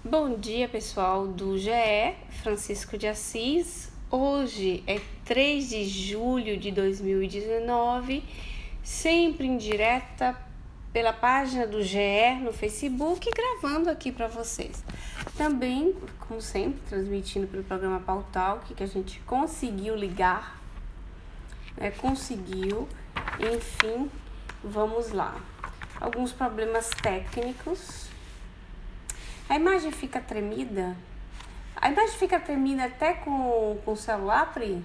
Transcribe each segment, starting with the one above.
Bom dia, pessoal do GE Francisco de Assis. Hoje é 3 de julho de 2019, sempre em direta pela página do GE no Facebook, gravando aqui para vocês. Também, como sempre, transmitindo pelo programa Pautalk, que a gente conseguiu ligar, enfim, vamos lá. Alguns problemas técnicos. A imagem fica tremida? A imagem fica tremida até com o celular, Pri?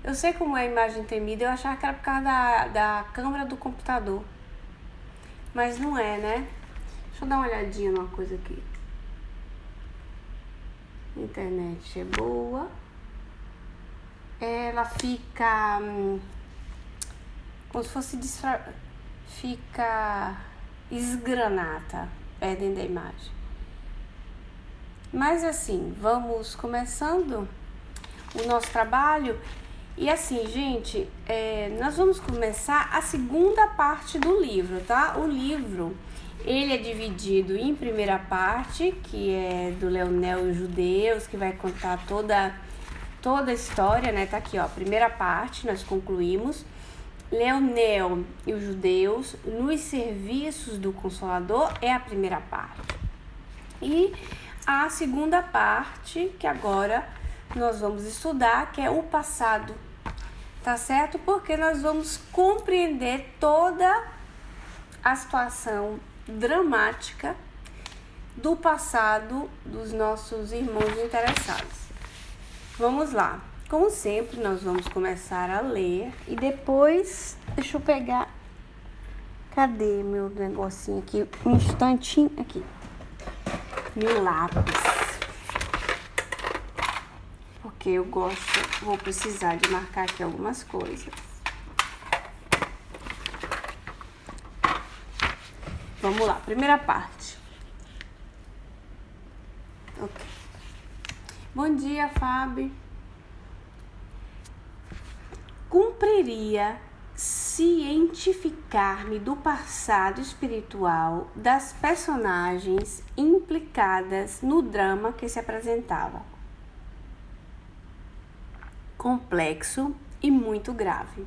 Eu sei como é a imagem tremida, eu achava que era por causa da câmera do computador. Mas não é, né? Deixa eu dar uma olhadinha numa coisa aqui. A internet é boa. Ela fica como se fosse fica esgranada dentro da imagem. Mas assim, vamos começando o nosso trabalho. E assim, gente, nós vamos começar a segunda parte do livro, tá? O livro, ele é dividido em primeira parte, que é do Leonel e os Judeus, que vai contar toda a história, né? Tá aqui, ó, primeira parte, nós concluímos. Leonel e os Judeus nos serviços do Consolador é a primeira parte. E a segunda parte, que agora nós vamos estudar, que é o passado, tá certo? Porque nós vamos compreender toda a situação dramática do passado dos nossos irmãos interessados. Vamos lá. Como sempre, nós vamos começar a ler e depois, deixa eu pegar, cadê meu negocinho aqui? Um instantinho, aqui. Meu lápis, porque eu vou precisar de marcar aqui algumas coisas. Vamos lá, primeira parte. Ok. Bom dia, Fábio. Cumpriria cientificar-me do passado espiritual das personagens implicadas no drama que se apresentava. Complexo e muito grave,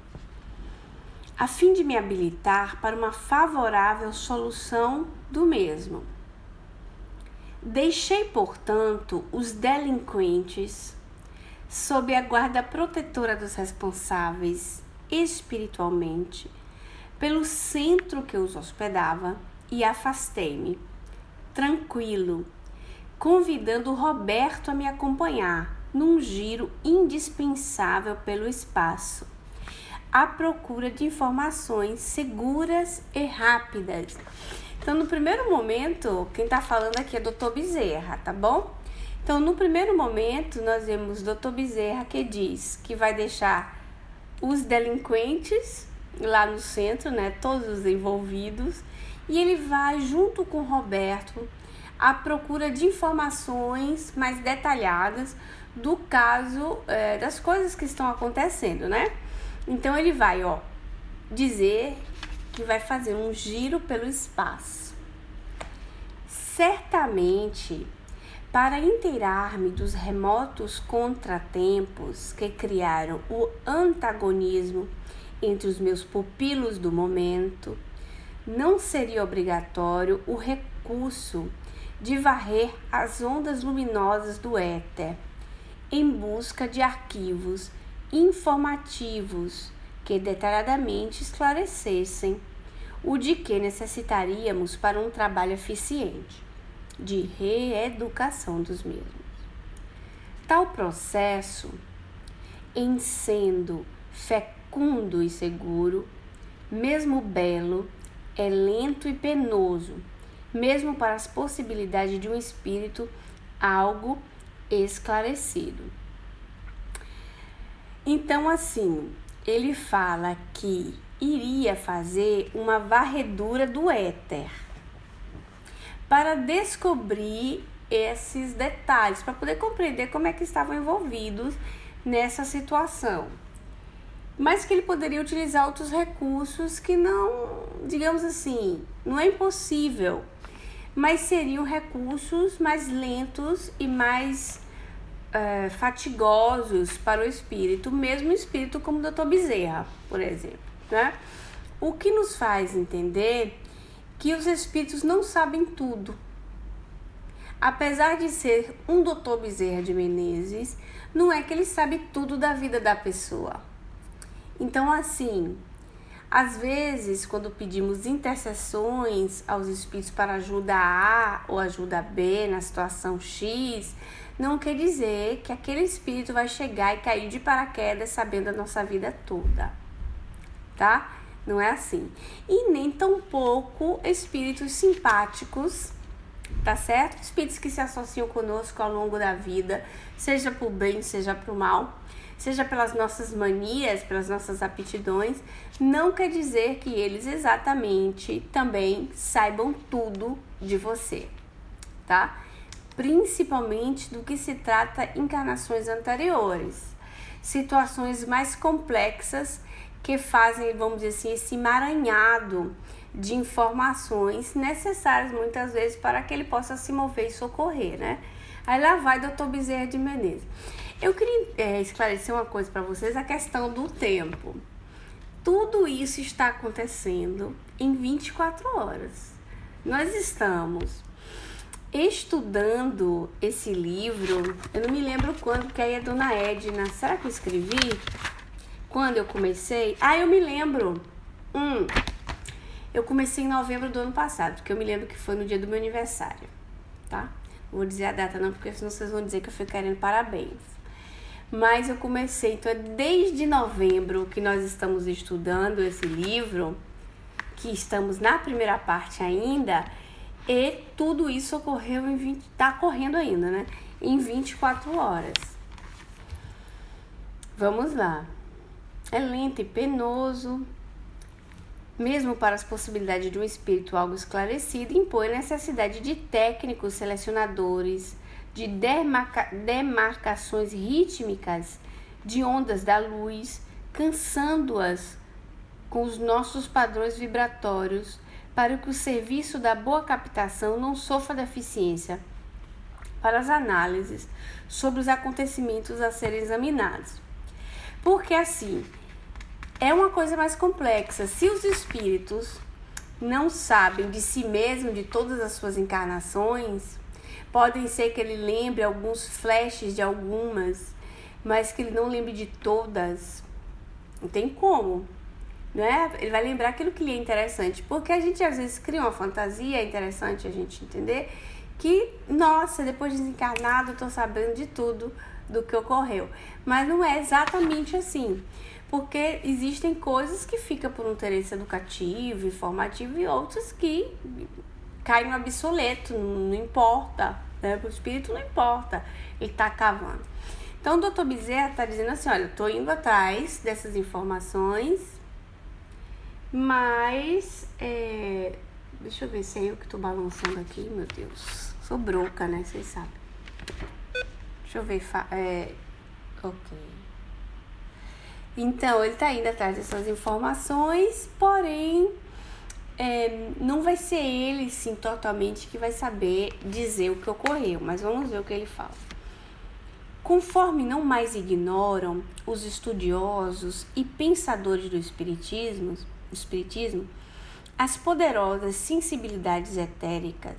a fim de me habilitar para uma favorável solução do mesmo. Deixei, portanto, os delinquentes sob a guarda protetora dos responsáveis espiritualmente pelo centro que os hospedava e afastei-me, tranquilo, convidando Roberto a me acompanhar num giro indispensável pelo espaço, à procura de informações seguras e rápidas. Então, no primeiro momento, quem está falando aqui é Dr. Bezerra, tá bom? Então, no primeiro momento, nós vemos Dr. Bezerra que diz que vai deixar os delinquentes lá no centro, né, todos os envolvidos, e ele vai junto com Roberto à procura de informações mais detalhadas do caso, das coisas que estão acontecendo, né? Então ele vai, dizer que vai fazer um giro pelo espaço. Certamente, para inteirar-me dos remotos contratempos que criaram o antagonismo entre os meus pupilos do momento, não seria obrigatório o recurso de varrer as ondas luminosas do éter em busca de arquivos informativos que detalhadamente esclarecessem o de que necessitaríamos para um trabalho eficiente de reeducação dos mesmos. Tal processo, em sendo fecundo e seguro, mesmo belo, é lento e penoso, mesmo para as possibilidades de um espírito algo esclarecido. Então, assim, ele fala que iria fazer uma varredura do éter para descobrir esses detalhes, para poder compreender como é que estavam envolvidos nessa situação. Mas que ele poderia utilizar outros recursos que não, digamos assim, não é impossível, mas seriam recursos mais lentos e mais fatigosos para o espírito, mesmo o espírito como o Dr. Bezerra, por exemplo, né? O que nos faz entender que os espíritos não sabem tudo. Apesar de ser um Dr. Bezerra de Menezes, não é que ele sabe tudo da vida da pessoa. Então, assim, às vezes, quando pedimos intercessões aos espíritos para ajuda A ou ajuda B na situação X, não quer dizer que aquele espírito vai chegar e cair de paraquedas sabendo a nossa vida toda, tá? Não é assim. E nem tampouco espíritos simpáticos, tá certo? Espíritos que se associam conosco ao longo da vida, seja por bem, seja por mal, seja pelas nossas manias, pelas nossas aptidões, não quer dizer que eles exatamente também saibam tudo de você, tá? Principalmente do que se trata encarnações anteriores, situações mais complexas que fazem, vamos dizer assim, esse emaranhado de informações necessárias muitas vezes para que ele possa se mover e socorrer, né? Aí lá vai Dr. Bezerra de Menezes. Eu queria esclarecer uma coisa para vocês, a questão do tempo. Tudo isso está acontecendo em 24 horas. Nós estamos estudando esse livro, eu não me lembro quando, que aí a dona Edna, será que eu escrevi? Quando eu comecei? Eu me lembro. Eu comecei em novembro do ano passado, porque eu me lembro que foi no dia do meu aniversário, tá? Não vou dizer a data não, porque senão vocês vão dizer que eu fico querendo parabéns. Mas eu comecei, então é desde novembro que nós estamos estudando esse livro, que estamos na primeira parte ainda, e tudo isso ocorreu tá correndo ainda, né? Em 24 horas. Vamos lá. É lento e penoso, mesmo para as possibilidades de um espírito algo esclarecido, impõe a necessidade de técnicos selecionadores, de demarcações rítmicas de ondas da luz, cansando-as com os nossos padrões vibratórios, para que o serviço da boa captação não sofra deficiência para as análises sobre os acontecimentos a serem examinados. Porque assim, é uma coisa mais complexa. Se os espíritos não sabem de si mesmo, de todas as suas encarnações, podem ser que ele lembre alguns flashes de algumas, mas que ele não lembre de todas. Não tem como, né? Ele vai lembrar aquilo que lhe é interessante, porque a gente às vezes cria uma fantasia, é interessante a gente entender que, nossa, depois de desencarnado eu tô sabendo de tudo do que ocorreu. Mas não é exatamente assim, porque existem coisas que ficam por um interesse educativo, informativo, e outras que caem no obsoleto, não importa, né? Para o espírito não importa, ele tá cavando. Então o Dr. Bezerra tá dizendo assim, olha, eu tô indo atrás dessas informações, mas deixa eu ver se é eu que tô balançando aqui, meu Deus, sou broca, né, vocês sabem. Deixa eu ver, ok. Então, ele tá indo atrás dessas informações, porém, não vai ser ele, sim, totalmente, que vai saber dizer o que ocorreu, mas vamos ver o que ele fala. Conforme não mais ignoram os estudiosos e pensadores do espiritismo, as poderosas sensibilidades etéricas,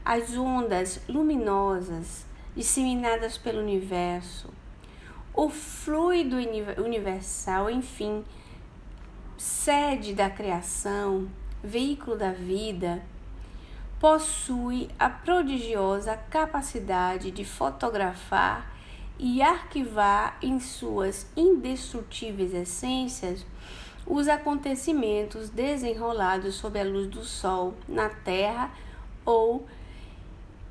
as ondas luminosas disseminadas pelo universo, o fluido universal, enfim, sede da criação, veículo da vida, possui a prodigiosa capacidade de fotografar e arquivar em suas indestrutíveis essências os acontecimentos desenrolados sob a luz do sol na Terra ou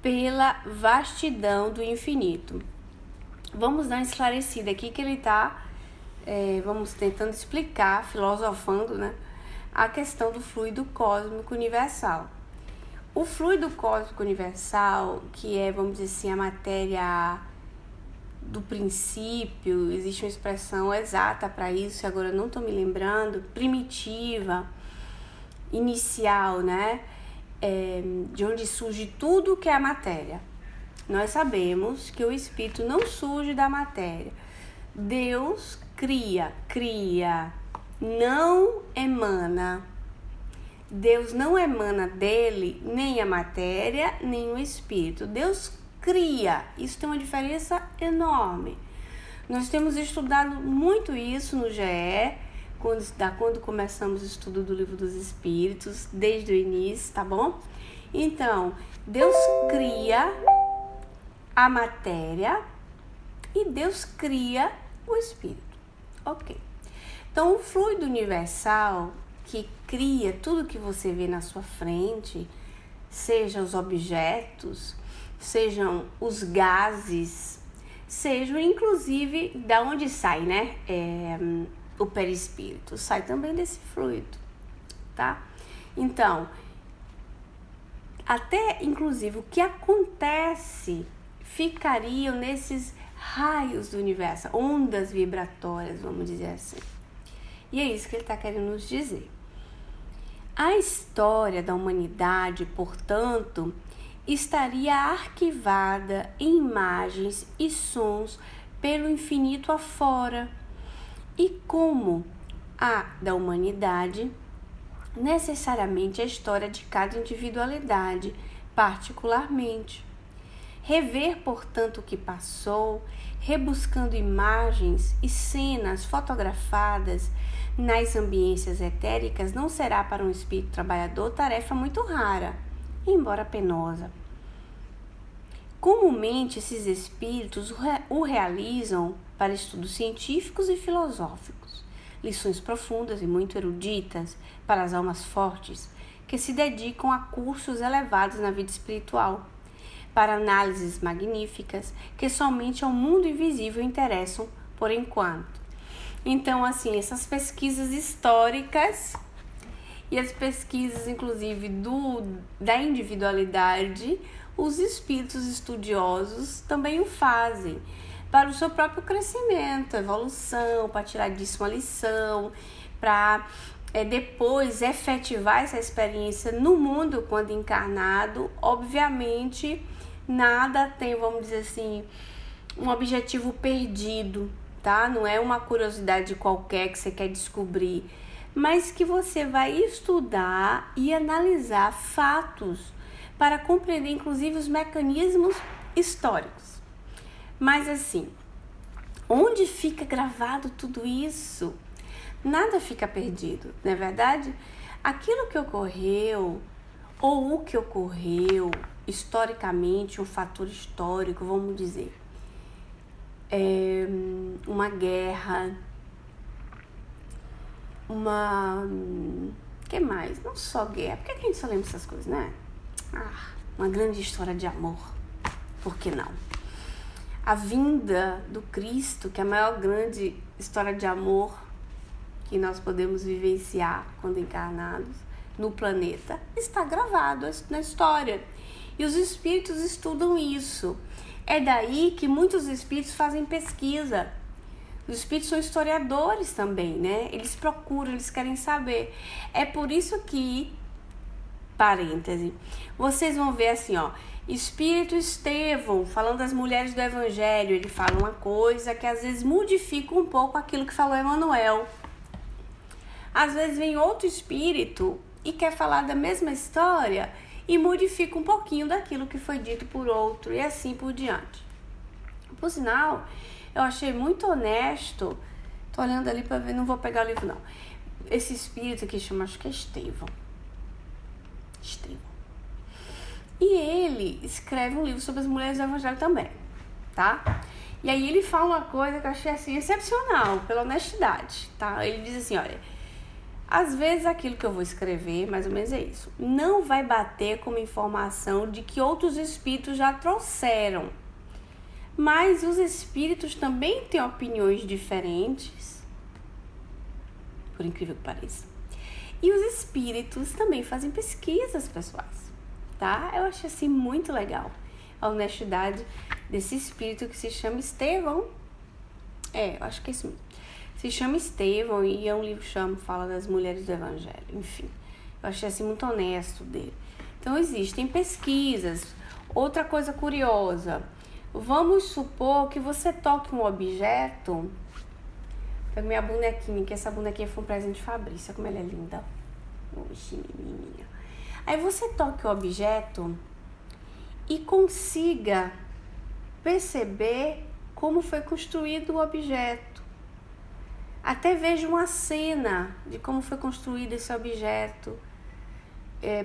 pela vastidão do infinito. Vamos dar uma esclarecida aqui que ele está, vamos tentando explicar, filosofando, né, a questão do fluido cósmico universal. O fluido cósmico universal, que é, vamos dizer assim, a matéria do princípio, existe uma expressão exata para isso, agora não estou me lembrando, primitiva, inicial, né? de onde surge tudo que é a matéria. Nós sabemos que o espírito não surge da matéria. Deus cria, não emana. Deus não emana dele nem a matéria, nem o espírito. Deus cria. Isso tem uma diferença enorme. Nós temos estudado muito isso no GE, quando começamos o estudo do Livro dos Espíritos, desde o início, tá bom? Então, Deus cria a matéria e Deus cria o espírito. Ok. Então, o fluido universal que cria tudo que você vê na sua frente, sejam os objetos, sejam os gases, sejam inclusive da onde sai, né? O perispírito sai também desse fluido, tá? Então, até inclusive o que acontece ficariam nesses raios do universo, ondas vibratórias, vamos dizer assim. E é isso que ele está querendo nos dizer. A história da humanidade, portanto, estaria arquivada em imagens e sons pelo infinito afora. E como a da humanidade, necessariamente a história de cada individualidade, particularmente. Rever, portanto, o que passou, rebuscando imagens e cenas fotografadas nas ambiências etéricas, não será para um espírito trabalhador tarefa muito rara, embora penosa. Comumente, esses espíritos o realizam para estudos científicos e filosóficos, lições profundas e muito eruditas para as almas fortes, que se dedicam a cursos elevados na vida espiritual, para análises magníficas que somente ao mundo invisível interessam por enquanto. Então, assim, essas pesquisas históricas e as pesquisas, inclusive, da individualidade, os espíritos estudiosos também o fazem para o seu próprio crescimento, evolução, para tirar disso uma lição, para depois efetivar essa experiência no mundo quando encarnado. Obviamente, nada tem, vamos dizer assim, um objetivo perdido, tá? Não é uma curiosidade qualquer que você quer descobrir, mas que você vai estudar e analisar fatos para compreender, inclusive, os mecanismos históricos. Mas assim, onde fica gravado tudo isso? Nada fica perdido, não é verdade? Aquilo que ocorreu, ou o que ocorreu historicamente, um fator histórico, vamos dizer, uma guerra, que mais? Não só guerra, por que a gente só lembra essas coisas, né? Uma grande história de amor, por que não? A vinda do Cristo, que é a maior grande história de amor que nós podemos vivenciar quando encarnados no planeta, está gravado na história. E os espíritos estudam isso. É daí que muitos espíritos fazem pesquisa. Os espíritos são historiadores também, né? Eles procuram, eles querem saber. É por isso que, parêntese, vocês vão ver assim, ó, Espírito Estevão, falando das mulheres do Evangelho, ele fala uma coisa que às vezes modifica um pouco aquilo que falou Emmanuel. Às vezes vem outro espírito e quer falar da mesma história e modifica um pouquinho daquilo que foi dito por outro e assim por diante. Por sinal, eu achei muito honesto, tô olhando ali para ver, não vou pegar o livro não, esse espírito que chama, acho que é Estevão. E ele escreve um livro sobre as mulheres do Evangelho também, tá? E aí ele fala uma coisa que eu achei assim excepcional, pela honestidade, tá? Ele diz assim, olha, às vezes aquilo que eu vou escrever, mais ou menos é isso, não vai bater com uma informação de que outros espíritos já trouxeram. Mas os espíritos também têm opiniões diferentes, por incrível que pareça. E os espíritos também fazem pesquisas pessoais, tá? Eu achei assim muito legal a honestidade desse espírito que se chama Estevão. Eu acho que é isso mesmo. Se chama Estevão e é um livro que fala das mulheres do Evangelho. Enfim, eu achei assim muito honesto dele. Então, existem pesquisas. Outra coisa curiosa, vamos supor que você toque um objeto. Pega minha bonequinha, que essa bonequinha foi um presente de Fabrícia, como ela é linda. Oxi, menininha. Aí você toque o objeto e consiga perceber como foi construído o objeto. Até veja uma cena de como foi construído esse objeto.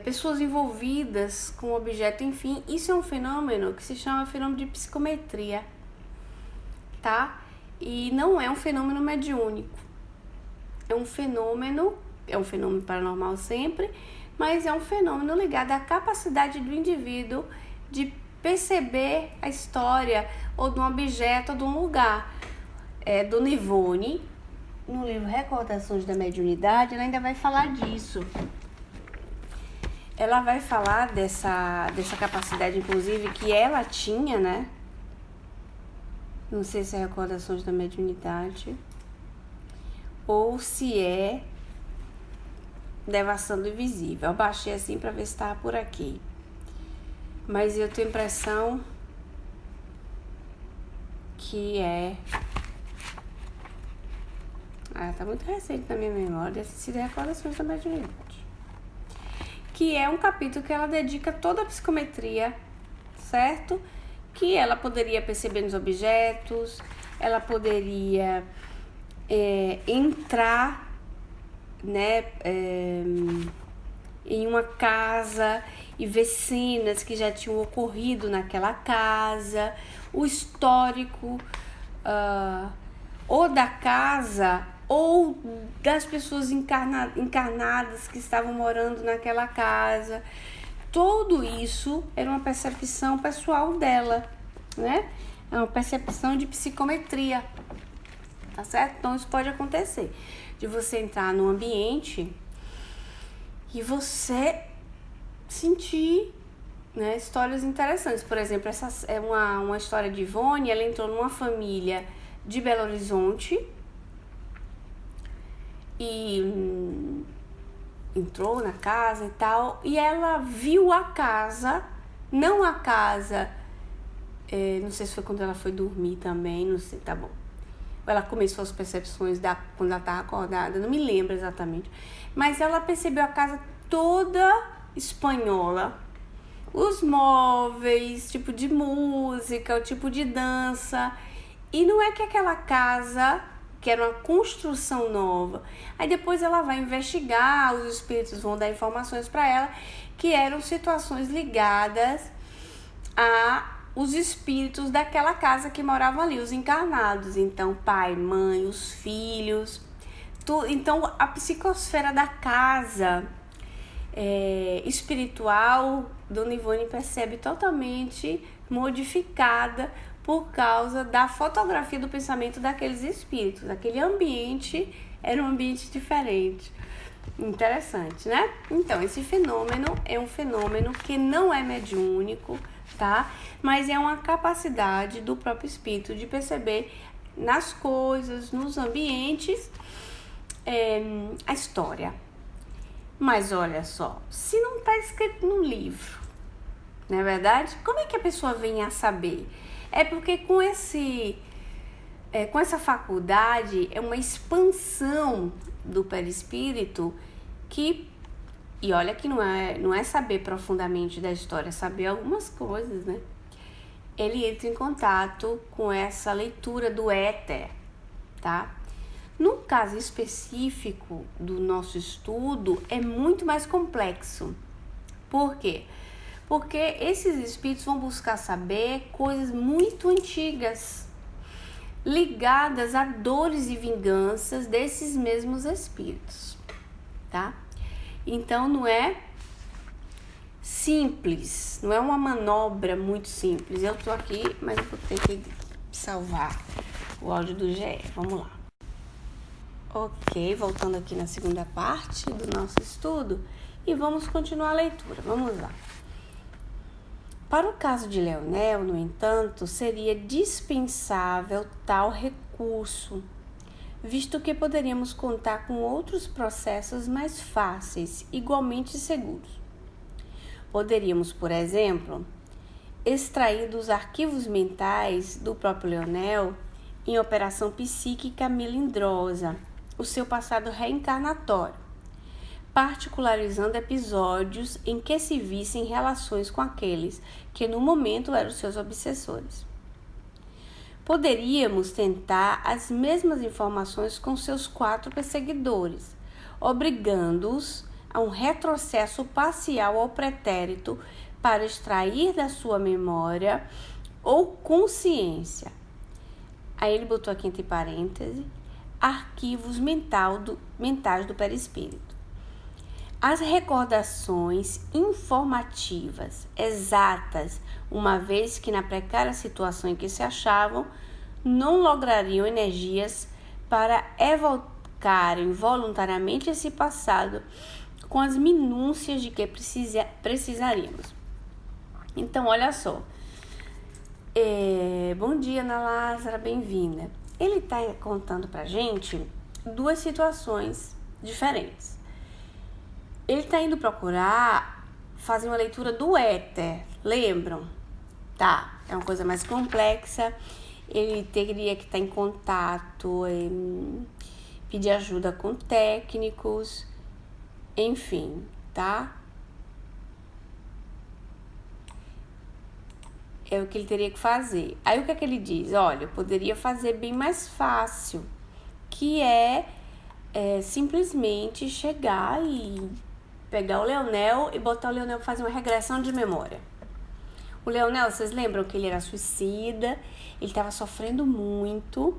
Pessoas envolvidas com o objeto, enfim, isso é um fenômeno que se chama fenômeno de psicometria, tá? E não é um fenômeno mediúnico, é um fenômeno paranormal sempre, mas é um fenômeno ligado à capacidade do indivíduo de perceber a história ou de um objeto ou de um lugar. Dona Ivone, no livro Recordações da Mediunidade, ela ainda vai falar disso. Ela vai falar dessa capacidade, inclusive, que ela tinha, né? Não sei se é Recordações da Mediunidade ou se é Devassando Invisível. Eu baixei assim para ver se estava por aqui. Mas eu tenho a impressão que é... tá muito recente na minha memória. Deve ter sido Recordações da Mediunidade. Que é um capítulo que ela dedica toda a psicometria, certo? Que ela poderia perceber nos objetos, ela poderia entrar, né, em uma casa e ver cenas que já tinham ocorrido naquela casa, o histórico ou da casa ou das pessoas encarnadas que estavam morando naquela casa. Tudo isso era uma percepção pessoal dela, né? É uma percepção de psicometria, tá certo? Então, isso pode acontecer, de você entrar num ambiente e você sentir, né, histórias interessantes. Por exemplo, essa é uma história de Ivone. Ela entrou numa família de Belo Horizonte e entrou na casa e tal, e ela viu a casa, não a casa, não sei se foi quando ela foi dormir também, não sei, tá bom. Ela começou as percepções quando ela estava acordada, não me lembro exatamente, mas ela percebeu a casa toda espanhola, os móveis, tipo de música, o tipo de dança, e não é que aquela casa, que era uma construção nova. Aí depois ela vai investigar, os espíritos vão dar informações para ela, que eram situações ligadas a os espíritos daquela casa que moravam ali, os encarnados. Então, pai, mãe, os filhos. Então, a psicosfera da casa espiritual, Dona Ivone percebe totalmente modificada por causa da fotografia do pensamento daqueles espíritos. Aquele ambiente era um ambiente diferente. Interessante, né? Então, esse fenômeno é um fenômeno que não é mediúnico, tá? Mas é uma capacidade do próprio espírito de perceber nas coisas, nos ambientes, a história. Mas olha só, se não está escrito no livro, não é verdade? Como é que a pessoa vem a saber? É porque com essa faculdade é uma expansão do perispírito e olha que não é saber profundamente da história, é saber algumas coisas, né? Ele entra em contato com essa leitura do éter, tá? No caso específico do nosso estudo, é muito mais complexo. Por quê? Porque esses espíritos vão buscar saber coisas muito antigas, ligadas a dores e vinganças desses mesmos espíritos, tá? Então, não é simples, não é uma manobra muito simples. Eu tô aqui, mas eu vou ter que salvar o áudio do GE. Vamos lá. Ok, voltando aqui na segunda parte do nosso estudo e vamos continuar a leitura. Vamos lá. Para o caso de Leonel, no entanto, seria dispensável tal recurso, visto que poderíamos contar com outros processos mais fáceis, igualmente seguros. Poderíamos, por exemplo, extrair dos arquivos mentais do próprio Leonel, em operação psíquica melindrosa, o seu passado reencarnatório, particularizando episódios em que se vissem relações com aqueles que no momento eram seus obsessores. Poderíamos tentar as mesmas informações com seus 4 perseguidores, obrigando-os a um retrocesso parcial ao pretérito para extrair da sua memória ou consciência. Aí ele botou aqui entre parênteses, arquivos mentais do perispírito. As recordações informativas exatas, uma vez que na precária situação em que se achavam, não lograriam energias para evocarem voluntariamente esse passado com as minúcias de que precisaríamos. Então, olha só. Bom dia, Ana Lázara, bem-vinda. Ele está contando pra gente 2 situações diferentes. Ele está indo procurar fazer uma leitura do éter, lembram? Tá, é uma coisa mais complexa. Ele teria que estar em contato, pedir ajuda com técnicos, enfim, tá? É o que ele teria que fazer. Aí o que é que ele diz? Olha, eu poderia fazer bem mais fácil, que é simplesmente chegar e pegar o Leonel e botar o Leonel para fazer uma regressão de memória. O Leonel, vocês lembram que ele era suicida, ele estava sofrendo muito,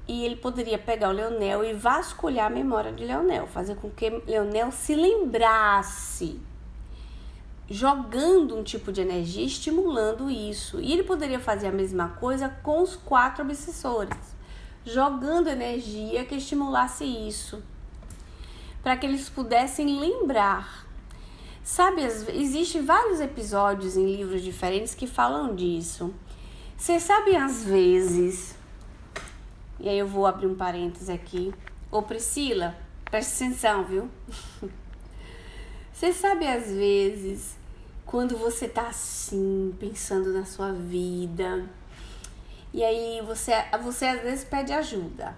e ele poderia pegar o Leonel e vasculhar a memória de Leonel, fazer com que Leonel se lembrasse, jogando um tipo de energia, estimulando isso. E ele poderia fazer a mesma coisa com os 4 obsessores, jogando energia que estimulasse isso, para que eles pudessem lembrar. Sabe, existem vários episódios em livros diferentes que falam disso. Vocês sabem, às vezes, e aí eu vou abrir um parênteses aqui. Ô Priscila, presta atenção, viu? Vocês sabem, às vezes, quando você tá assim, pensando na sua vida, e aí você às vezes pede ajuda.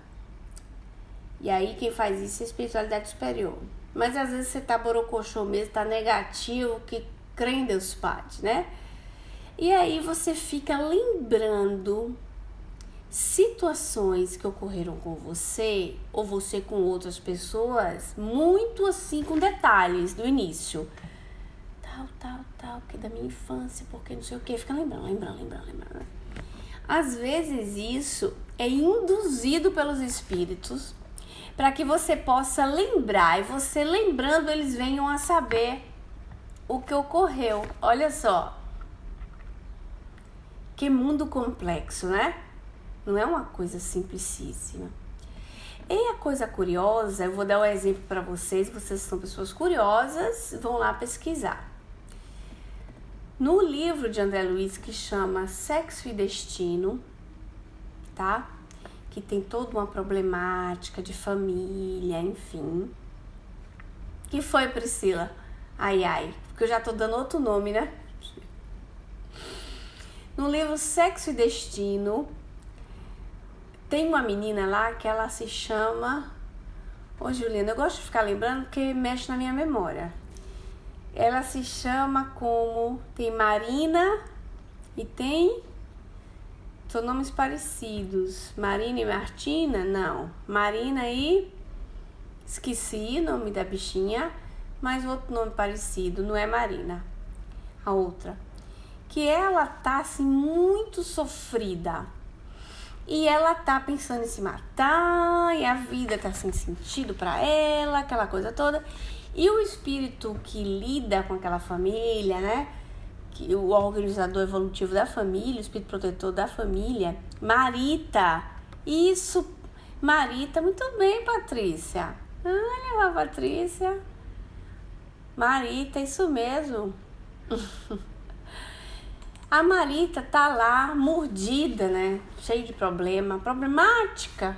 E aí quem faz isso é a espiritualidade superior. Mas às vezes você tá borocochô mesmo, tá negativo, que crê em Deus Pai, né? E aí você fica lembrando situações que ocorreram com você, ou você com outras pessoas, muito assim, com detalhes do início. Tal, que da minha infância, porque não sei o que, fica lembrando. Às vezes isso é induzido pelos espíritos para que você possa lembrar, e você lembrando, eles venham a saber o que ocorreu. Olha só, que mundo complexo, né? Não é uma coisa simplicíssima. E a coisa curiosa, eu vou dar um exemplo para vocês são pessoas curiosas, vão lá pesquisar. No livro de André Luiz, que chama Sexo e Destino, tá? Que tem toda uma problemática de família, enfim. Que foi, Priscila? Ai, porque eu já tô dando outro nome, né? No livro Sexo e Destino, tem uma menina lá que ela se chama... Ô, Juliana, eu gosto de ficar lembrando porque mexe na minha memória. Ela se chama como... Tem Marina e tem... São nomes parecidos. Marina e Martina? Não. Marina e... Esqueci o nome da bichinha, mas outro nome parecido. Não é Marina. A outra. Que ela tá, assim, muito sofrida. E ela tá pensando em se matar, e a vida tá sem sentido pra ela, aquela coisa toda. E o espírito que lida com aquela família, né? Que o organizador evolutivo da família, o espírito protetor da família, Marita. Isso, Marita, muito bem, Patrícia. Olha a Patrícia. Marita, isso mesmo. A Marita tá lá, mordida, né? Cheia de problema, problemática.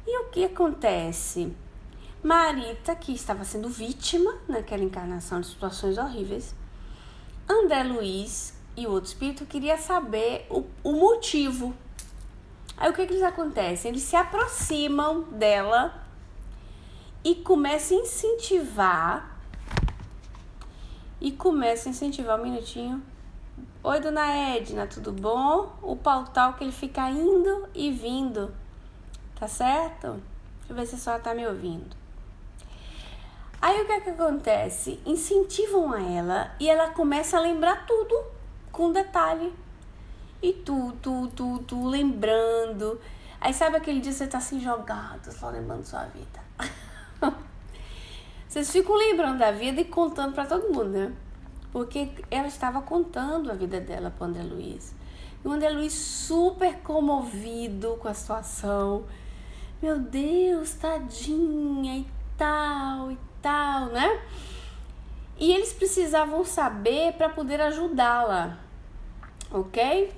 E o que acontece? Marita, que estava sendo vítima naquela encarnação de situações horríveis. André Luiz e o outro espírito queria saber o motivo. Aí o que eles acontecem? Eles se aproximam dela e começam a incentivar. Um minutinho. Oi, dona Edna, tudo bom? O pautal que ele fica indo e vindo. Tá certo? Deixa eu ver se a senhora tá me ouvindo. Aí o que é que acontece? Incentivam a ela e ela começa a lembrar tudo com detalhe. E tu lembrando. Aí sabe aquele dia que você tá assim jogado, só lembrando sua vida. Vocês ficam lembrando da vida e contando pra todo mundo, né? Porque ela estava contando a vida dela pro André Luiz. E o André Luiz super comovido com a situação. Meu Deus, tadinha e tal, né? E eles precisavam saber para poder ajudá-la, ok?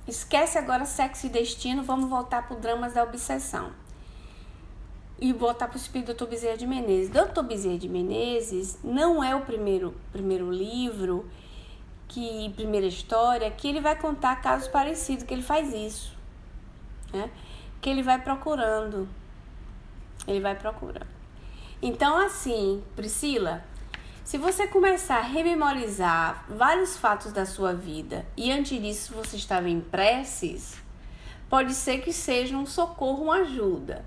Esquece agora sexo e destino, vamos voltar para o Dramas da Obsessão. E voltar para o espírito do Dr. Bezerra de Menezes. Dr. Bezerra de Menezes não é o primeiro livro, primeira história, que ele vai contar casos parecidos, que ele faz isso, né? Que ele vai procurando. Então, assim, Priscila, se você começar a rememorizar vários fatos da sua vida e antes disso você estava em preces, pode ser que seja um socorro, uma ajuda.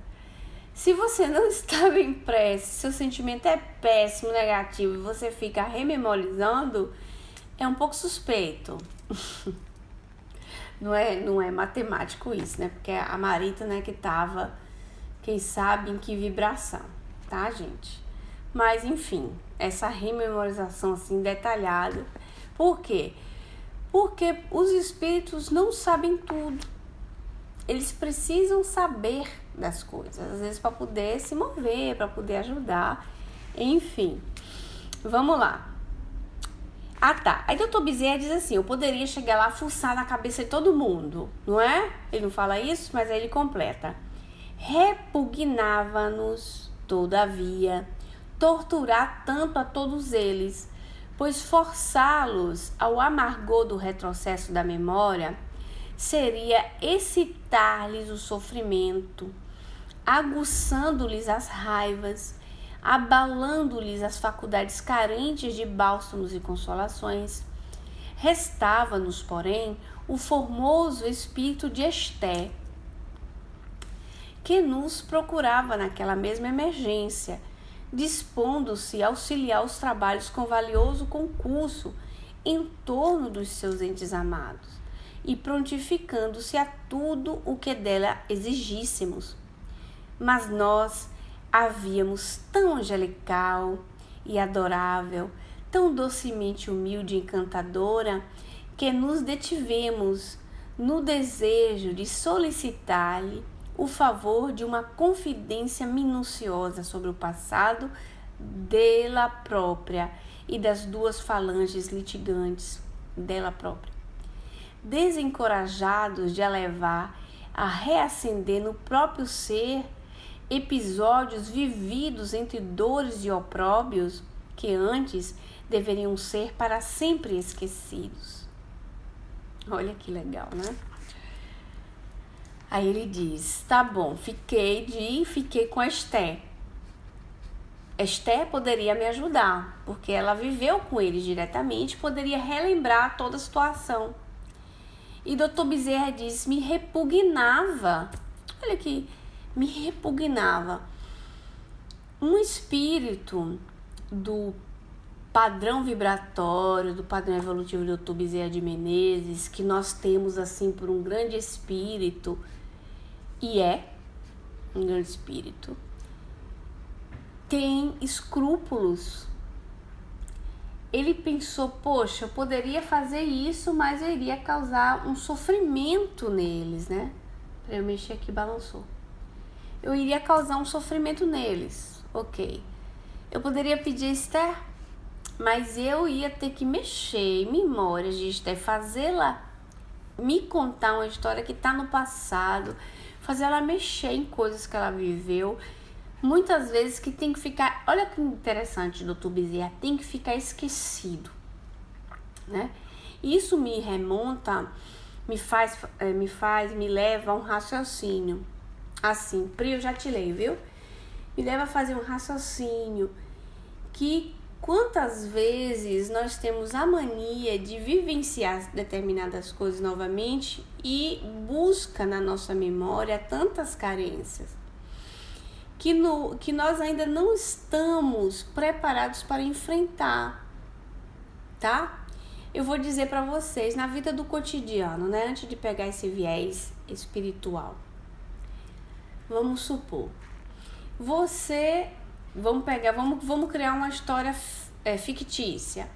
Se você não estava em prece, seu sentimento é péssimo, negativo e você fica rememorizando, é um pouco suspeito. Não é matemático isso, né? Porque a Marita, né, que tava, quem sabe em que vibração, tá, gente? Mas, enfim, essa rememorização, assim, detalhada. Por quê? Porque os espíritos não sabem tudo. Eles precisam saber das coisas, às vezes para poder se mover, para poder ajudar, enfim. Vamos lá. Ah, tá. Aí Dr. Bezerra diz assim, eu poderia chegar lá, fuçar na cabeça de todo mundo, não é? Ele não fala isso, mas aí ele completa. Repugnava-nos, todavia, torturar tanto a todos eles, pois forçá-los ao amargor do retrocesso da memória seria excitar-lhes o sofrimento, aguçando-lhes as raivas, abalando-lhes as faculdades carentes de bálsamos e consolações. Restava-nos, porém, o formoso espírito de Esté, que nos procurava naquela mesma emergência, dispondo-se a auxiliar os trabalhos com valioso concurso em torno dos seus entes amados e prontificando-se a tudo o que dela exigíssemos. Mas nós a víamos tão angelical e adorável, tão docemente humilde e encantadora, que nos detivemos no desejo de solicitar-lhe o favor de uma confidência minuciosa sobre o passado dela própria e das duas falanges litigantes dela própria. Desencorajados de a levar a reacender no próprio ser episódios vividos entre dores e opróbios que antes deveriam ser para sempre esquecidos. Olha que legal, né? Aí ele diz, tá bom, fiquei com a Esté. Esté poderia me ajudar, porque ela viveu com ele diretamente, poderia relembrar toda a situação. E Dr. Bezerra diz, me repugnava. Olha aqui, me repugnava. Um espírito do padrão vibratório, do padrão evolutivo do Dr. Bezerra de Menezes, que nós temos assim por um grande espírito, e é um grande espírito, tem escrúpulos. Ele pensou, poxa, eu poderia fazer isso, mas eu iria causar um sofrimento neles, né? Eu mexi aqui, balançou. Eu iria causar um sofrimento neles, ok. Eu poderia pedir a Esther, mas eu ia ter que mexer em memórias de Esther, fazê-la me contar uma história que está no passado, fazer ela mexer em coisas que ela viveu, muitas vezes que tem que ficar, olha que interessante, doutor Bezerra, tem que ficar esquecido, né? Isso me remonta, me leva a um raciocínio, assim, Pri, eu já te leio, viu? Me leva a fazer um raciocínio que quantas vezes nós temos a mania de vivenciar determinadas coisas novamente e busca na nossa memória tantas carências que nós ainda não estamos preparados para enfrentar, tá? Eu vou dizer para vocês, na vida do cotidiano, né? Antes de pegar esse viés espiritual, vamos supor, vamos criar uma história fictícia.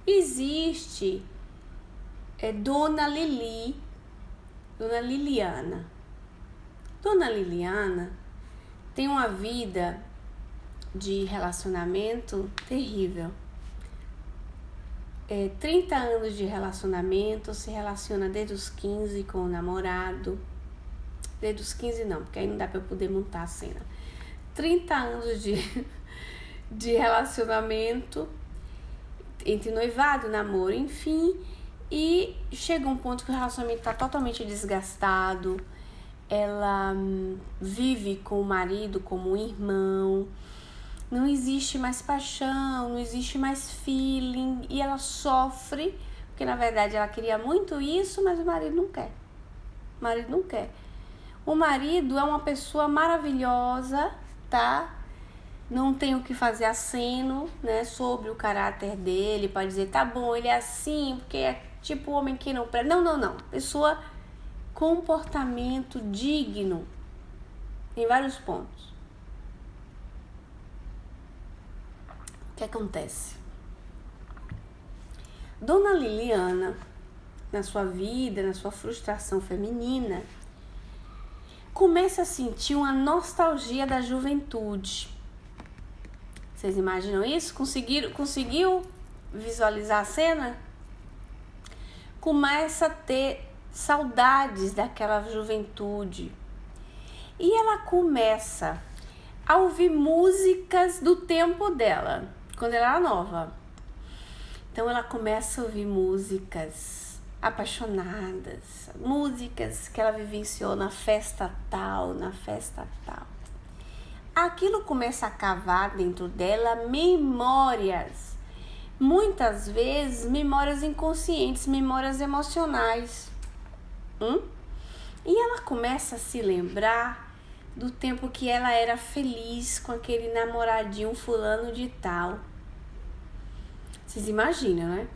Existe Dona Liliana. Dona Liliana tem uma vida de relacionamento terrível. 30 anos de relacionamento, se relaciona desde os 15 com o namorado. Desde os 15 não, porque aí não dá pra eu poder montar a cena. 30 anos de relacionamento, entre noivado, namoro, enfim, e chega um ponto que o relacionamento tá totalmente desgastado. Ela vive com o marido como um irmão, não existe mais paixão, não existe mais feeling, e ela sofre, porque na verdade ela queria muito isso, mas o marido não quer. O marido é uma pessoa maravilhosa, tá? Não tem o que fazer aceno, né, sobre o caráter dele, para dizer, tá bom, ele é assim, porque é tipo o homem que não presta. Não. Pessoa, comportamento digno em vários pontos. O que acontece? Dona Liliana, na sua vida, na sua frustração feminina, começa a sentir uma nostalgia da juventude. Vocês imaginam isso? Conseguiu visualizar a cena? Começa a ter saudades daquela juventude. E ela começa a ouvir músicas do tempo dela, quando ela era nova. Então ela começa a ouvir músicas apaixonadas, músicas que ela vivenciou na festa tal. Aquilo começa a cavar dentro dela memórias, muitas vezes memórias inconscientes, memórias emocionais. E ela começa a se lembrar do tempo que ela era feliz com aquele namoradinho fulano de tal. Vocês imaginam, né?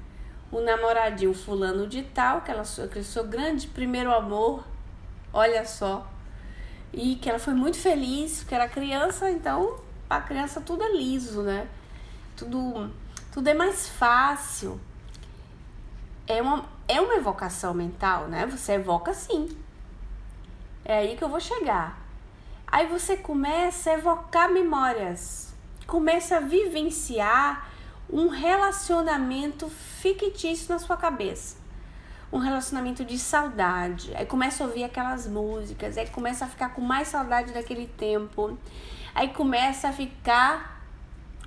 O namoradinho fulano de tal, que seu grande primeiro amor, olha só. E que ela foi muito feliz, porque era criança, então a criança tudo é liso, né? Tudo é mais fácil. É uma evocação mental, né? Você evoca sim. É aí que eu vou chegar. Aí você começa a evocar memórias, começa a vivenciar um relacionamento fictício na sua cabeça. Um relacionamento de saudade. Aí começa a ouvir aquelas músicas, aí começa a ficar com mais saudade daquele tempo. Aí começa a ficar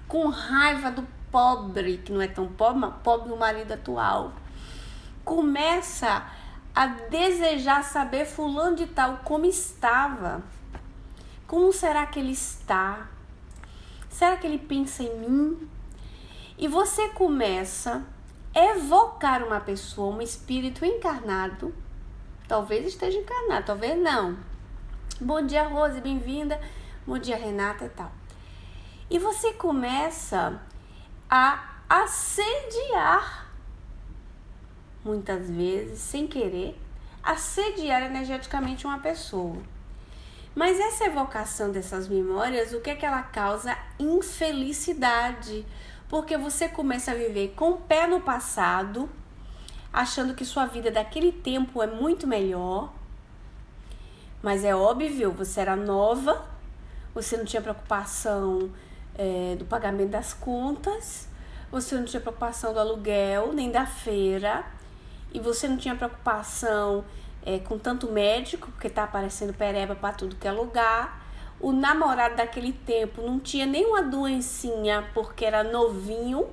com raiva do pobre, que não é tão pobre, mas pobre do marido atual. Começa a desejar saber fulano de tal como estava. Como será que ele está? Será que ele pensa em mim? E você começa a evocar uma pessoa, um espírito encarnado. Talvez esteja encarnado, talvez não. Bom dia, Rose, bem-vinda. Bom dia, Renata e tal. E você começa a assediar, muitas vezes, sem querer, assediar energeticamente uma pessoa. Mas essa evocação dessas memórias, o que é que ela causa? Infelicidade. Porque você começa a viver com o pé no passado, achando que sua vida daquele tempo é muito melhor. Mas é óbvio, você era nova, você não tinha preocupação do pagamento das contas, você não tinha preocupação do aluguel, nem da feira, e você não tinha preocupação com tanto médico, porque tá aparecendo pereba para tudo que é lugar. o namorado daquele tempo não tinha nenhuma doencinha porque era novinho,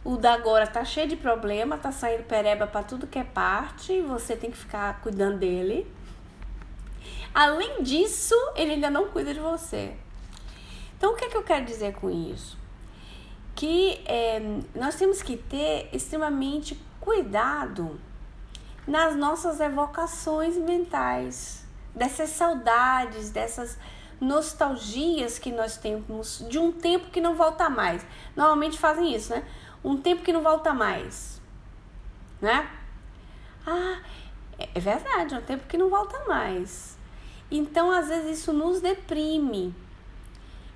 o da agora tá cheio de problema, tá saindo pereba pra tudo que é parte, e você tem que ficar cuidando dele. Além disso, ele ainda não cuida de você. Então, o que é que eu quero dizer com isso? Que nós temos que ter extremamente cuidado nas nossas evocações mentais, dessas saudades, dessas nostalgias que nós temos de um tempo que não volta mais. Normalmente fazem isso, né? Um tempo que não volta mais, né? Ah, é verdade, é um tempo que não volta mais. Então, às vezes, isso nos deprime.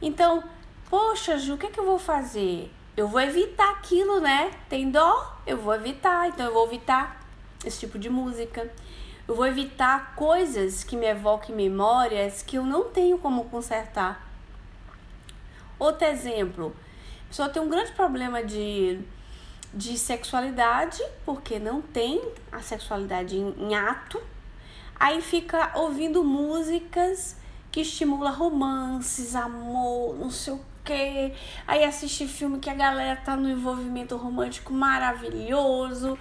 Então, poxa, Ju, o que é que eu vou fazer? Eu vou evitar aquilo, né? Tem dó? Eu vou evitar. Então, eu vou evitar esse tipo de música. Eu vou evitar coisas que me evoquem memórias que eu não tenho como consertar. Outro exemplo. A pessoa tem um grande problema de sexualidade, porque não tem a sexualidade em ato. Aí fica ouvindo músicas que estimulam romances, amor, não sei o quê. Aí assiste filme que a galera tá no envolvimento romântico maravilhoso.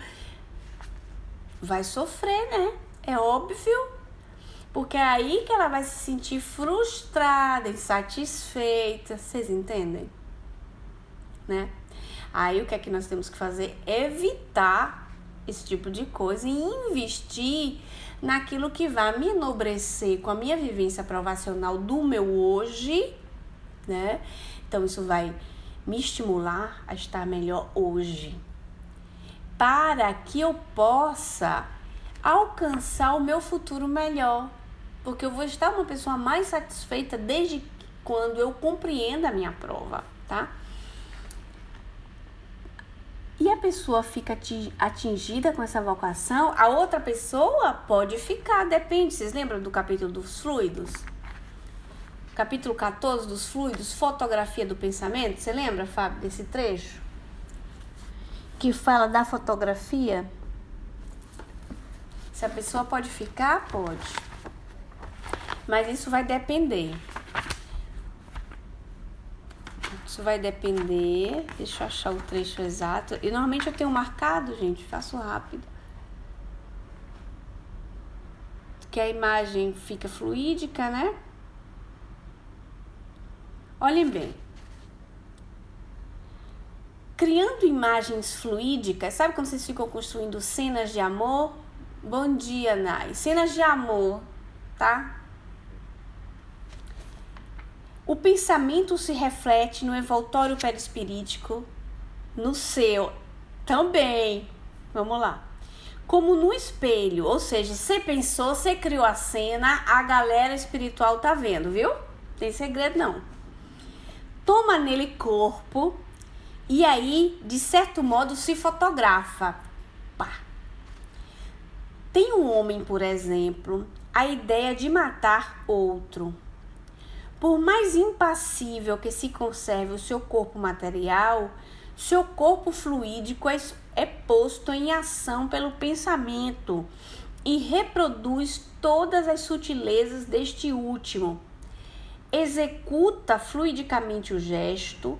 Vai sofrer, né? É óbvio. Porque é aí que ela vai se sentir frustrada, insatisfeita. Vocês entendem? Né? Aí o que é que nós temos que fazer? Evitar esse tipo de coisa e investir naquilo que vai me enobrecer com a minha vivência provacional do meu hoje, né? Então, isso vai me estimular a estar melhor hoje, para que eu possa alcançar o meu futuro melhor, porque eu vou estar uma pessoa mais satisfeita desde quando eu compreendo a minha prova, tá? E a pessoa fica atingida com essa vocação, a outra pessoa pode ficar, depende. Vocês lembram do capítulo dos fluidos? Capítulo 14 dos fluidos, fotografia do pensamento. Você lembra, Fábio, desse trecho? Que fala da fotografia? Se a pessoa pode ficar, pode. Mas isso vai depender. Isso vai depender, deixa eu achar o trecho exato. E normalmente eu tenho marcado, gente, faço rápido. Que a imagem fica fluídica, né? Olhem bem. Criando imagens fluídicas, sabe quando vocês ficam construindo cenas de amor? Bom dia, Nai. Cenas de amor, tá? O pensamento se reflete no envoltório perispirítico, no seu também. Vamos lá. Como no espelho, ou seja, você pensou, você criou a cena, a galera espiritual tá vendo, viu? Não tem segredo não. Toma nele corpo e aí, de certo modo, se fotografa. Pá. Tem um homem, por exemplo, a ideia de matar outro. Por mais impassível que se conserve o seu corpo material, seu corpo fluídico é posto em ação pelo pensamento e reproduz todas as sutilezas deste último. Executa fluidicamente o gesto,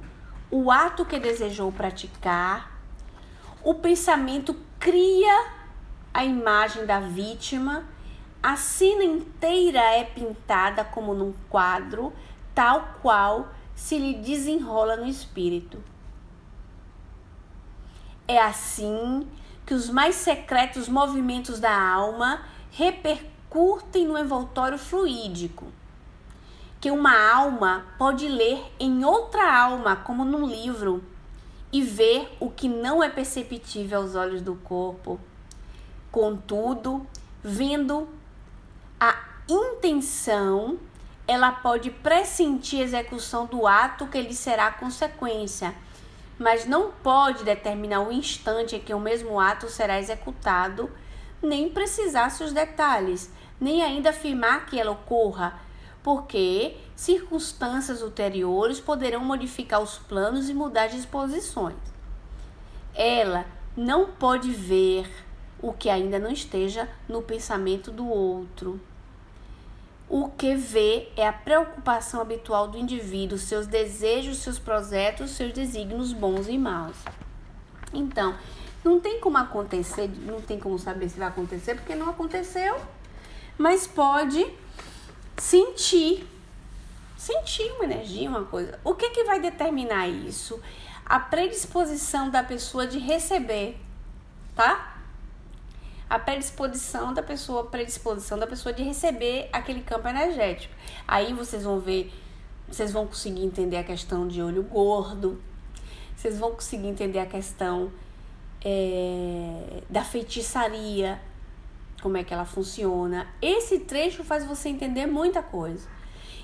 o ato que desejou praticar. O pensamento cria a imagem da vítima. A cena inteira é pintada como num quadro, tal qual se lhe desenrola no espírito. É assim que os mais secretos movimentos da alma repercutem no envoltório fluídico, que uma alma pode ler em outra alma, como num livro, e ver o que não é perceptível aos olhos do corpo. Contudo, vendo a intenção, ela pode pressentir a execução do ato que lhe será a consequência, mas não pode determinar o instante em que o mesmo ato será executado, nem precisar seus detalhes, nem ainda afirmar que ela ocorra, porque circunstâncias ulteriores poderão modificar os planos e mudar as disposições. Ela não pode ver o que ainda não esteja no pensamento do outro. O QV é a preocupação habitual do indivíduo, seus desejos, seus projetos, seus desígnios bons e maus. Então, não tem como acontecer, não tem como saber se vai acontecer, porque não aconteceu, mas pode sentir uma energia, uma coisa. O que vai determinar isso? A predisposição da pessoa de receber, tá? A predisposição da pessoa de receber aquele campo energético. Aí vocês vão ver, vocês vão conseguir entender a questão de olho gordo, vocês vão conseguir entender a questão da feitiçaria, como é que ela funciona. Esse trecho faz você entender muita coisa.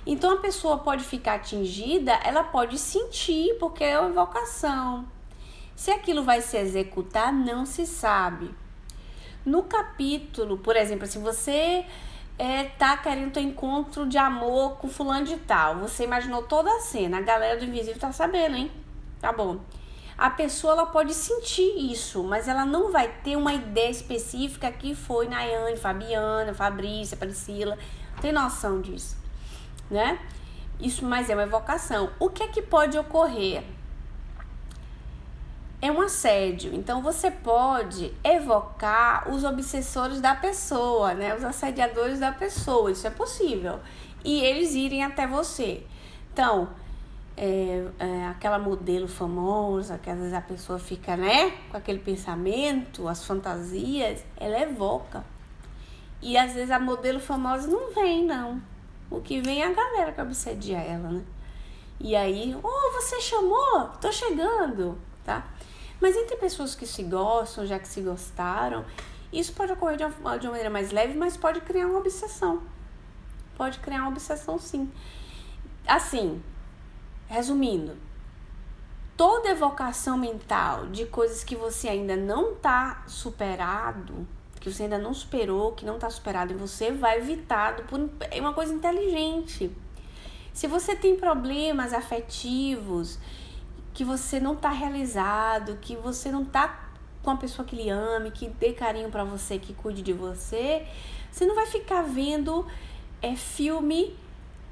Então a pessoa pode ficar atingida, ela pode sentir, porque é uma evocação. Se aquilo vai se executar, não se sabe. No capítulo, por exemplo, se você tá querendo ter encontro de amor com fulano de tal, você imaginou toda a cena, a galera do Invisível tá sabendo, hein? Tá bom. A pessoa, ela pode sentir isso, mas ela não vai ter uma ideia específica que foi Nayane, Fabiana, Fabrícia, Priscila. Tem noção disso, né? Isso, mas é uma evocação. O que é que pode ocorrer? É um assédio. Então, você pode evocar os obsessores da pessoa, né? Os assediadores da pessoa. Isso é possível. E eles irem até você. Então, aquela modelo famosa, que às vezes a pessoa fica, né, com aquele pensamento, as fantasias, ela evoca. E às vezes a modelo famosa não vem, não. O que vem é a galera que obsedia ela, né? E aí, você chamou? Tô chegando, tá? Mas entre pessoas que se gostam, já que se gostaram, isso pode ocorrer de uma maneira mais leve, mas pode criar uma obsessão. Pode criar uma obsessão, sim. Assim, resumindo, toda evocação mental de coisas que você ainda não está superado, que você ainda não superou, que não está superado em você, vai evitado por uma coisa inteligente. Se você tem problemas afetivos, que você não está realizado, que você não está com uma pessoa que lhe ame, que dê carinho para você, que cuide de você, você não vai ficar vendo filme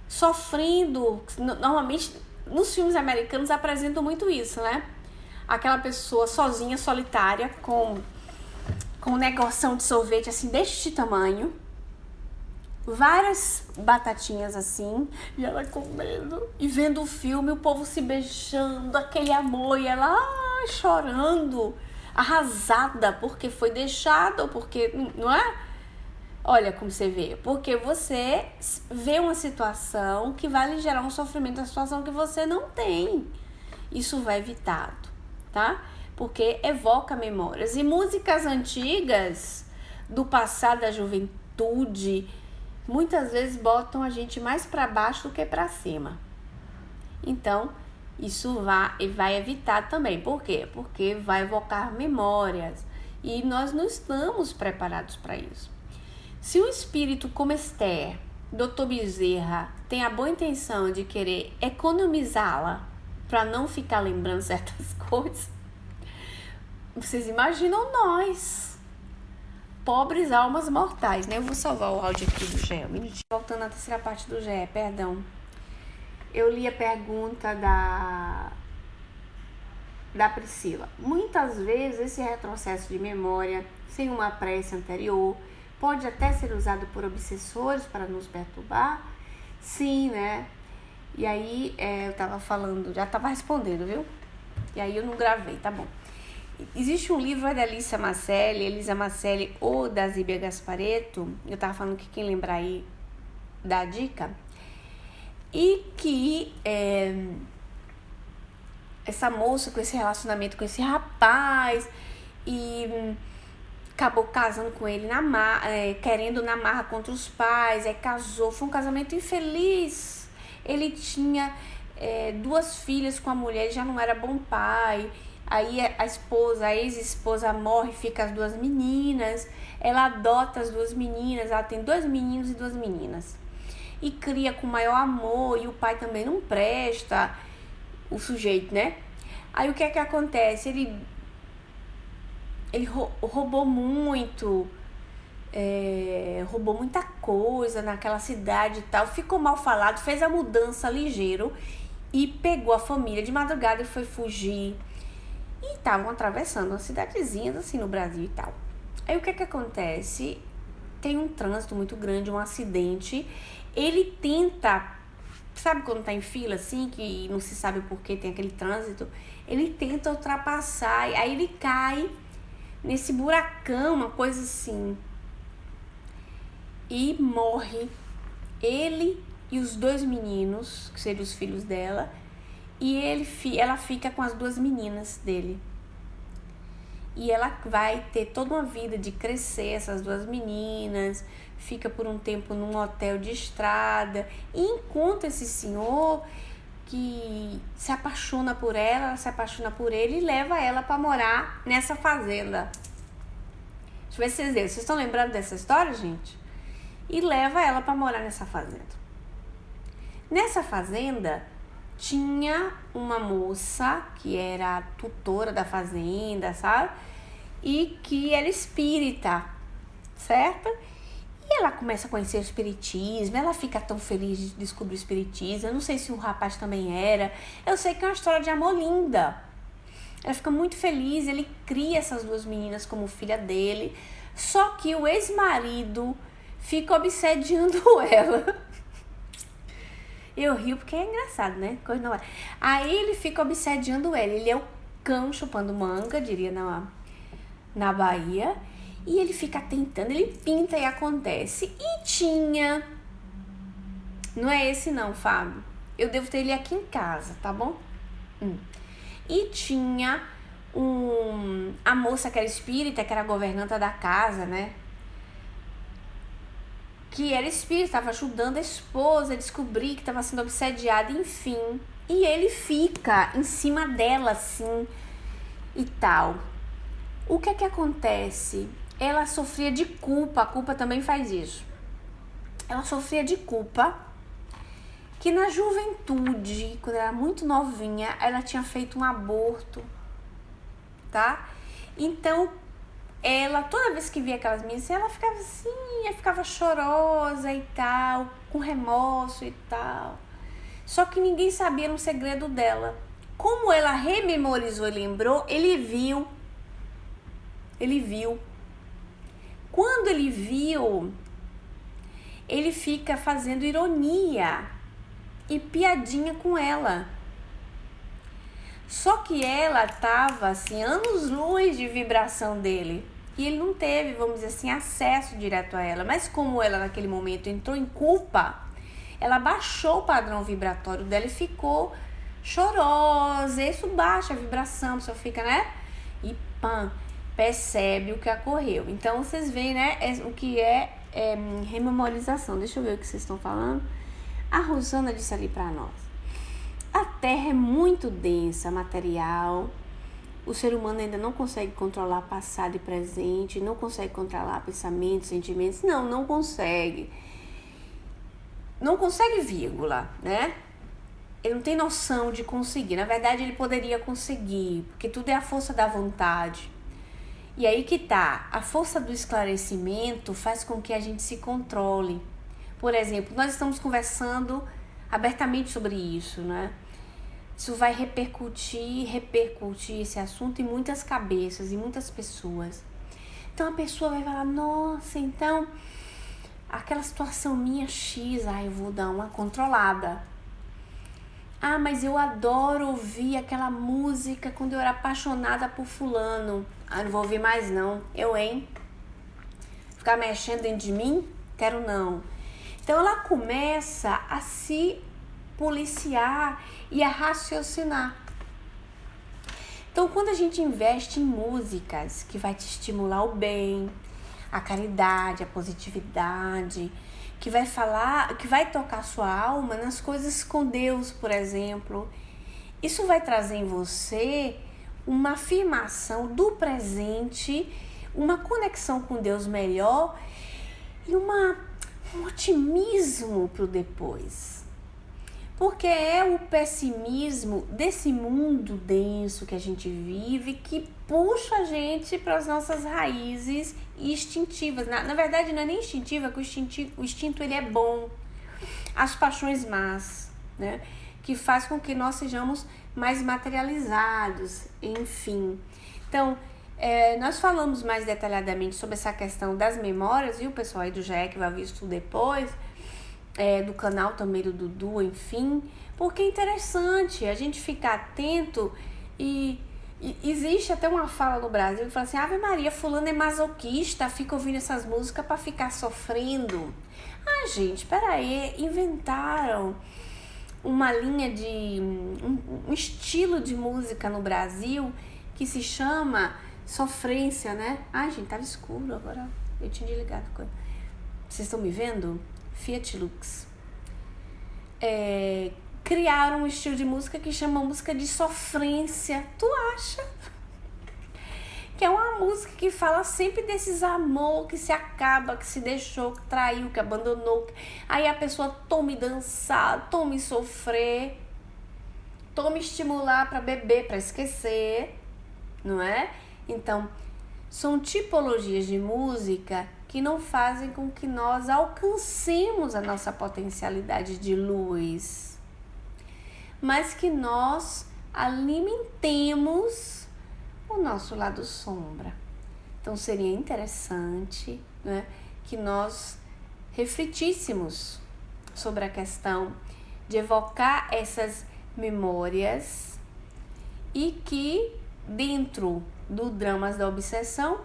sofrendo. Normalmente, nos filmes americanos apresentam muito isso, né? Aquela pessoa sozinha, solitária, com um negoção de sorvete assim, deste tamanho, várias batatinhas assim, e ela comendo e vendo o filme, o povo se beijando, aquele amor, e ela chorando, arrasada, porque foi deixada, ou porque, não é? Olha como você vê, porque você vê uma situação que vai lhe gerar um sofrimento, uma situação que você não tem. Isso vai evitado, tá? Porque evoca memórias. E músicas antigas do passado, da juventude, muitas vezes botam a gente mais para baixo do que para cima. Então, isso vai evitar também. Por quê? Porque vai evocar memórias. E nós não estamos preparados para isso. Se o espírito como Esther, Dr. Bezerra, tem a boa intenção de querer economizá-la para não ficar lembrando certas coisas, vocês imaginam nós, pobres almas mortais, né? Eu vou salvar o áudio aqui do GE. Voltando à terceira parte do GE, perdão. Eu li a pergunta da Priscila. Muitas vezes esse retrocesso de memória, sem uma prece anterior, pode até ser usado por obsessores para nos perturbar? Sim, né? E aí, eu tava falando, já tava respondendo, viu? E aí eu não gravei, tá bom. Existe um livro da Elisa Macelli ou da Zíbia Gasparetto, eu tava falando que quem lembrar aí dá a dica, e que essa moça com esse relacionamento com esse rapaz, e acabou casando com ele querendo na marra contra os pais, aí casou, foi um casamento infeliz. Ele tinha 2 filhas com a mulher, ele já não era bom pai. Aí a ex-esposa morre, fica as 2 meninas, ela adota as 2 meninas, ela tem 2 meninos e 2 meninas. E cria com maior amor, e o pai também não presta, o sujeito, né? Aí o que é que acontece? Ele roubou muito, roubou muita coisa naquela cidade e tal, ficou mal falado, fez a mudança ligeiro e pegou a família de madrugada e foi fugir. E estavam atravessando uma cidadezinha assim no Brasil e tal. Aí o que acontece? Tem um trânsito muito grande, um acidente. Ele tenta, sabe quando tá em fila assim, que não se sabe por que tem aquele trânsito? Ele tenta ultrapassar, aí ele cai nesse buracão, uma coisa assim. E morre ele e os 2 meninos, que seriam os filhos dela, e ela fica com as 2 meninas dele. E ela vai ter toda uma vida de crescer, essas 2 meninas, fica por um tempo num hotel de estrada, e encontra esse senhor que se apaixona por ela se apaixona por ele e leva ela para morar nessa fazenda. Deixa eu ver se vocês estão lembrando dessa história, gente? E leva ela para morar nessa fazenda. Nessa fazenda tinha uma moça que era a tutora da fazenda, sabe? E que era espírita, certo? E ela começa a conhecer o espiritismo, ela fica tão feliz de descobrir o espiritismo. Eu não sei se o rapaz também era. Eu sei que é uma história de amor linda. Ela fica muito feliz, ele cria essas 2 meninas como filha dele. Só que o ex-marido fica obsediando ela. Eu rio porque é engraçado, né? Coisa não é. Aí ele fica obsediando ela. Ele é o cão chupando manga, diria na Bahia. E ele fica tentando, ele pinta e acontece. E tinha... Não é esse não, Fábio. Eu devo ter ele aqui em casa, tá bom? E tinha a moça que era espírita, que era a governanta da casa, né? Que era espírita, estava ajudando a esposa a descobrir que estava sendo obsediada, enfim. E ele fica em cima dela, assim, e tal. O que acontece? Ela sofria de culpa, a culpa também faz isso. Ela sofria de culpa, que na juventude, quando ela era muito novinha, ela tinha feito um aborto, tá? Então, ela, toda vez que via aquelas meninas, ela ficava assim, ela ficava chorosa e tal, com remorso e tal. Só que ninguém sabia um segredo dela. Como ela rememorizou e lembrou, ele viu. Quando ele viu, ele fica fazendo ironia e piadinha com ela. Só que ela tava assim, anos-luz de vibração dele. E ele não teve, vamos dizer assim, acesso direto a ela. Mas como ela naquele momento entrou em culpa, ela baixou o padrão vibratório dela e ficou chorosa. Isso baixa a vibração, a pessoa fica, né? E pã, percebe o que ocorreu. Então vocês veem, né, o que é rememorização. Deixa eu ver o que vocês estão falando. A Rosana disse ali para nós: a Terra é muito densa, material. O ser humano ainda não consegue controlar passado e presente, não consegue controlar pensamentos, sentimentos. Não consegue. Não consegue, vírgula, né? Ele não tem noção de conseguir. Na verdade, ele poderia conseguir, porque tudo é a força da vontade. E aí que tá, a força do esclarecimento faz com que a gente se controle. Por exemplo, nós estamos conversando abertamente sobre isso, né? Isso vai repercutir esse assunto em muitas cabeças, em muitas pessoas. Então a pessoa vai falar, nossa, então aquela situação minha X, eu vou dar uma controlada. Ah, mas eu adoro ouvir aquela música quando eu era apaixonada por fulano. Não vou ouvir mais não. Ficar mexendo dentro de mim? Quero não. Então ela começa a se policiar e a raciocinar. Então quando a gente investe em músicas que vai te estimular o bem, a caridade, a positividade, que vai falar, que vai tocar sua alma nas coisas com Deus, por exemplo, isso vai trazer em você uma afirmação do presente, uma conexão com Deus melhor e um otimismo para o depois. Porque é o pessimismo desse mundo denso que a gente vive que puxa a gente para as nossas raízes instintivas. Na verdade, não é nem instintiva, que o instinto ele é bom. As paixões más, né? Que faz com que nós sejamos mais materializados, enfim. Então, nós falamos mais detalhadamente sobre essa questão das memórias, e o pessoal aí do GEC vai ver isso depois, do canal também do Dudu, enfim, porque é interessante a gente ficar atento e existe até uma fala no Brasil que fala assim: Ave Maria, fulano é masoquista, fica ouvindo essas músicas para ficar sofrendo. Ah, gente, peraí, inventaram uma linha de um estilo de música no Brasil que se chama sofrência, né? Ai, gente, tava escuro agora, eu tinha desligado. Vocês estão me vendo? Fiat Lux. Criaram um estilo de música que chama música de sofrência. Tu acha? Que é uma música que fala sempre desses amor que se acaba, que se deixou, que traiu, que abandonou. Aí a pessoa tome dançar, tome sofrer, tome estimular para beber, para esquecer, não é? Então, são tipologias de música que não fazem com que nós alcancemos a nossa potencialidade de luz, mas que nós alimentemos o nosso lado sombra. Então seria interessante, né, que nós refletíssemos sobre a questão de evocar essas memórias e que dentro do Dramas da Obsessão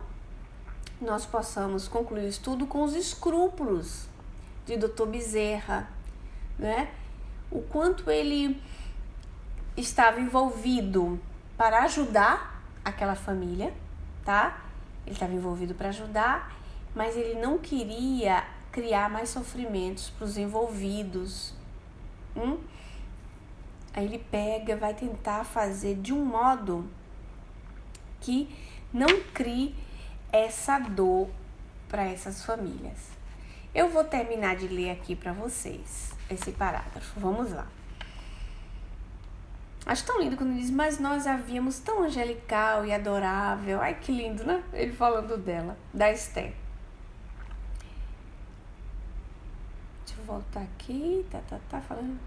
nós possamos concluir o estudo com os escrúpulos de Dr. Bezerra, né? O quanto ele estava envolvido para ajudar aquela família, tá? Ele estava envolvido para ajudar, mas ele não queria criar mais sofrimentos para os envolvidos. Aí ele vai tentar fazer de um modo que não crie essa dor para essas famílias. Eu vou terminar de ler aqui para vocês esse parágrafo. Vamos lá. Acho tão lindo quando diz: mas nós a víamos tão angelical e adorável. Ai, que lindo, né? Ele falando dela, da Esther. Deixa eu voltar aqui. Tá falando.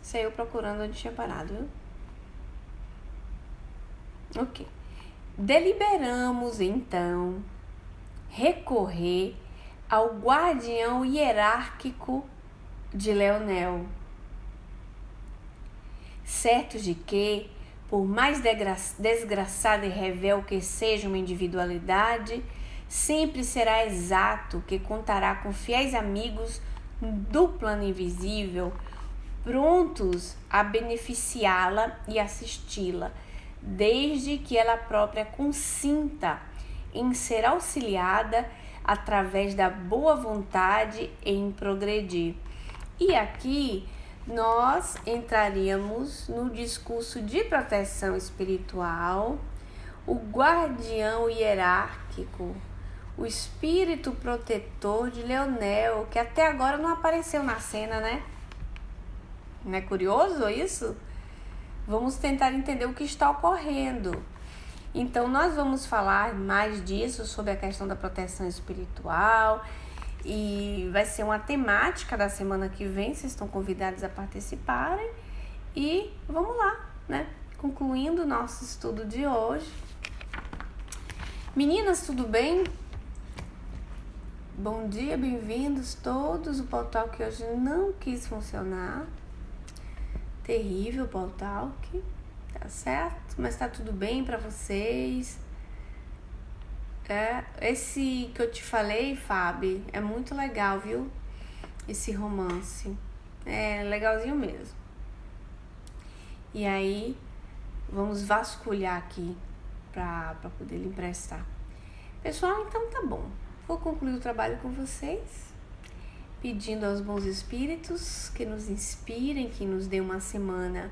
Isso aí eu procurando onde tinha parado, viu? Ok. Deliberamos, então, recorrer ao guardião hierárquico de Leonel, certos de que, por mais desgraçada e revel que seja uma individualidade, sempre será exato que contará com fiéis amigos do plano invisível, prontos a beneficiá-la e assisti-la, desde que ela própria consinta em ser auxiliada através da boa vontade em progredir. E aqui nós entraríamos no discurso de proteção espiritual, o guardião hierárquico, o espírito protetor de Leonel, que até agora não apareceu na cena, né? Não é curioso isso? Vamos tentar entender o que está ocorrendo. Então, nós vamos falar mais disso, sobre a questão da proteção espiritual, e vai ser uma temática da semana que vem, vocês estão convidados a participarem. E vamos lá, né? Concluindo o nosso estudo de hoje. Meninas, tudo bem? Bom dia, bem-vindos todos. O portal que hoje não quis funcionar. Terrível o portal, que tá certo? Mas tá tudo bem pra vocês. Esse que eu te falei, Fábio, é muito legal, viu? Esse romance. É legalzinho mesmo. E aí, vamos vasculhar aqui pra poder lhe emprestar. Pessoal, então tá bom. Vou concluir o trabalho com vocês, pedindo aos bons espíritos que nos inspirem, que nos dê uma semana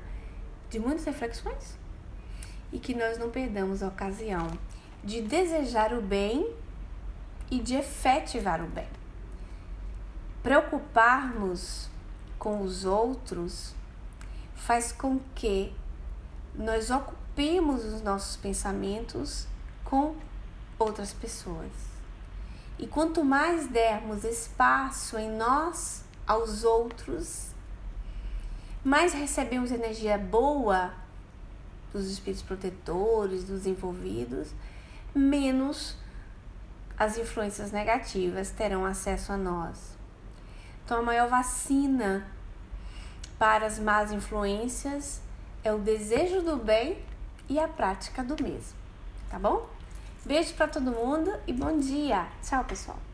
de muitas reflexões e que nós não perdamos a ocasião de desejar o bem e de efetivar o bem. Preocuparmos com os outros faz com que nós ocupemos os nossos pensamentos com outras pessoas. E quanto mais dermos espaço em nós aos outros, mais recebemos energia boa dos espíritos protetores, dos envolvidos, menos as influências negativas terão acesso a nós. Então, a maior vacina para as más influências é o desejo do bem e a prática do mesmo, tá bom? Beijo para todo mundo e bom dia! Tchau, pessoal!